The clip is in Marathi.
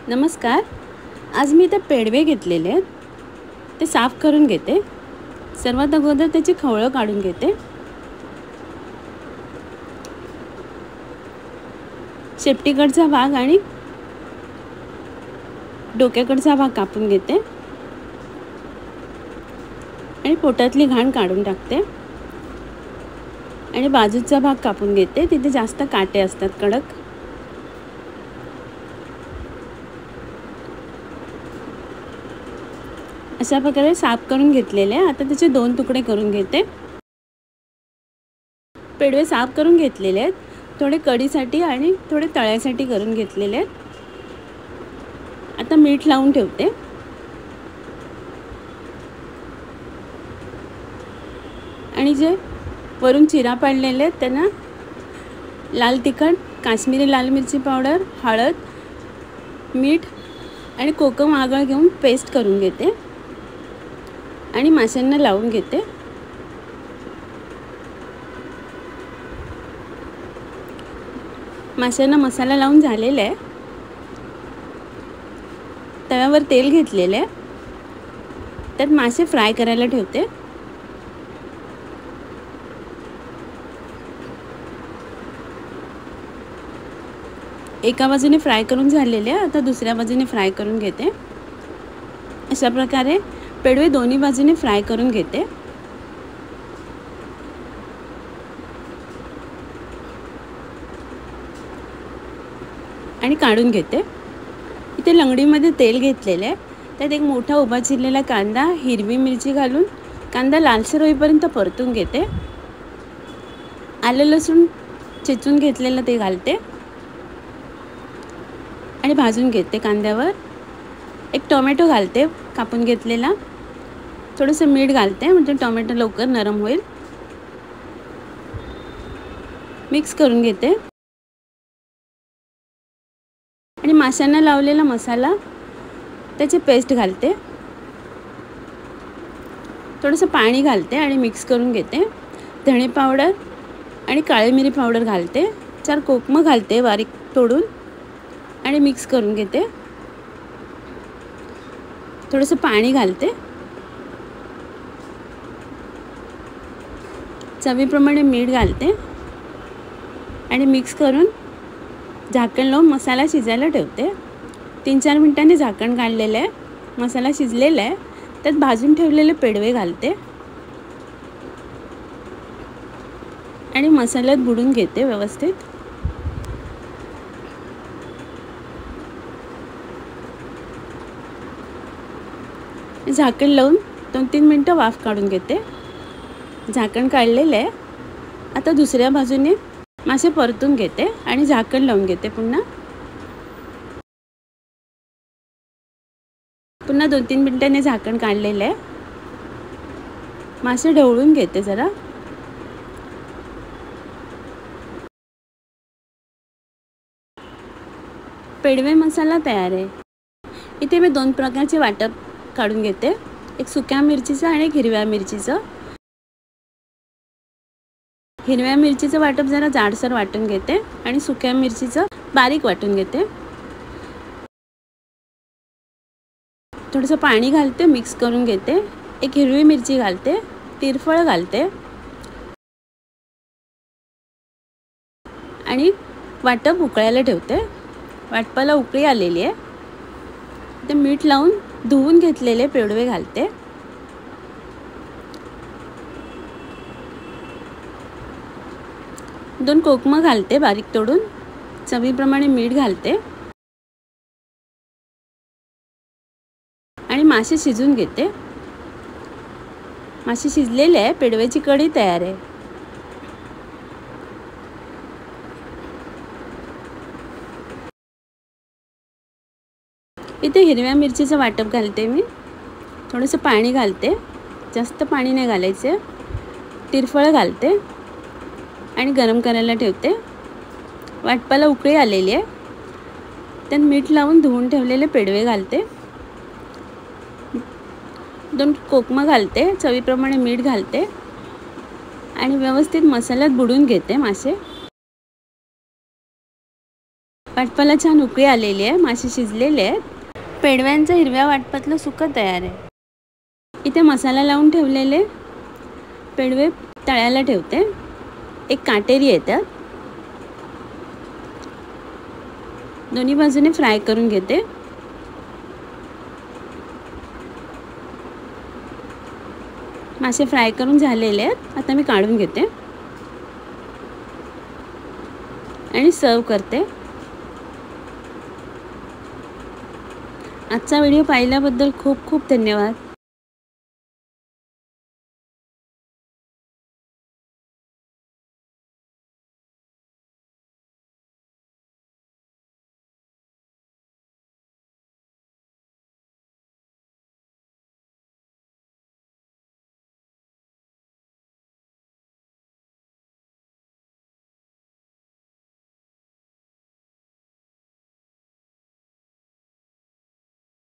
नमस्कार. आज मी इथे पेडवे घेतलेले आहेत. ते साफ करून घेते. सर्वात अगोदर त्याची खवळं काढून घेते. शेपटीकडचा भाग आणि डोक्याकडचा भाग कापून घेते आणि पोटातली घाण काढून टाकते आणि बाजूचा भाग कापून घेते. तिथे जास्त काटे असतात कडक. अशा प्रकारे साफ करून घेतलेले. आता त्याचे 2 तुकडे करून घेते. पेडवे साफ करून घेतलेले आहेत. थोडे कढीसाठी आणि थोडे तळ्यासाठी करून घेतलेले आहेत. आता मीठ लावून ठेवते. आणि जे वरून चिरा पाडलेले आहेत त्यांना लाल तिखट, काश्मीरी लाल मिरची पावडर, हळद, मीठ आणि कोकम आगळ घेऊन पेस्ट करून घेते आणि माशांना लावून घेते. माशांना मसाला लावून झालेला आहे. तव्यावर तेल घेतलेले आहे. त्यात मासे फ्राय करायला ठेवते. एका बाजूने फ्राय करून झालेले आहे. आता दुसऱ्या बाजूने फ्राय करून घेते. अशा प्रकारे पेडवे दोन्ही बाजूने फ्राय करून घेते. आणि काढून घेते. इथे लंगडीमध्ये तेल घेतलेले आहे. त्यात एक मोठा उभा चिरलेला कांदा, हिरवी मिरची घालून कांदा लालसर होईपर्यंत परतून घेते. आलं लसूण चेचून घेतलेलं ते घालते आणि भाजून घेते. कांद्यावर एक टोमॅटो घालते कापून घेतलेला. थोडंसं मीठ घालते म्हणजे टोमॅटो लवकर नरम होईल. मिक्स करून घेते आणि माशांना लावलेला मसाला त्याची पेस्ट घालते. थोडंसं पाणी घालते आणि मिक्स करून घेते. धणे पावडर आणि काळी मिरी पावडर घालते. 4 कोकमं घालते बारीक तोडून आणि मिक्स करून घेते. थोडंसं पाणी घालते. चवीप्रमाणे मीठ घालते आणि मिक्स करून झाकण लावून मसाला शिजायला ठेवते. 3-4 मिनिटांनी झाकण काढलेलं आहे. मसाला शिजलेला आहे. त्यात भाजून ठेवलेले पेडवे घालते आणि मसाल्यात बुडून घेते व्यवस्थित. झाकण लावून 2-3 मिनटं वाफ काढून घेते. झाकण काढलेलं आहे. आता दुसऱ्या बाजूने मासे परतून घेते आणि झाकण लावून घेते. पुन्हा 2-3 मिनिटांनी झाकण काढलेलं आहे. मासे ढवळून घेते जरा. पेडवे मसाला तयार आहे. इथे मी 2 प्रकारचे वाटप काढून घेते. एक सुक्या मिरचीचं आणि एक हिरव्या मिरचीचं. हिरव्या मिरचीचं वाटप जरा जाडसर वाटून घेते आणि सुक्या मिरचीचं बारीक वाटून घेते. थोडंसं पाणी घालते, मिक्स करून घेते. एक हिरवी मिरची घालते, तिरफळ घालते आणि वाटप उकळायला ठेवते. वाटपाला उकळी आलेली आहे. ते मीठ लावून धुवून घेतलेले पेडवे घालते. दोन कोकमं घालते बारीक तोडून. चवीप्रमाणे मीठ घालते आणि मासे शिजून घेते. मासे शिजलेले आहे. पेडव्याची कढी तयार आहे. इथे हिरव्या मिरचीचं वाटप घालते मी. थोडंसं पाणी घालते, जास्त पाणी नाही घालायचे. तिरफळ घालते आणि गरम करायला ठेवते. वाटपाला उकळी आलेली आहे. त्यात मीठ लावून धुवून ठेवलेले पेडवे घालते. 2 कोकमं घालते. चवीप्रमाणे मीठ घालते आणि व्यवस्थित मसाल्यात बुडून घेते मासे. वाटपाला छान उकळी आलेली आहे, मासे शिजलेले आहेत. पेडव्यांचं हिरव्या वाटपातलं सुकं तयार आहे. इथे मसाला लावून ठेवलेले पेडवे तळ्याला ठेवते. एक काटेरी येतात, दोन्ही बाजूने फ्राय करून घेते. मासे फ्राय करून झालेले आहेत. आता मी काढून घेते आणि सर्व करते. आजचा व्हिडिओ पाहिल्याबद्दल खूप खूप धन्यवाद.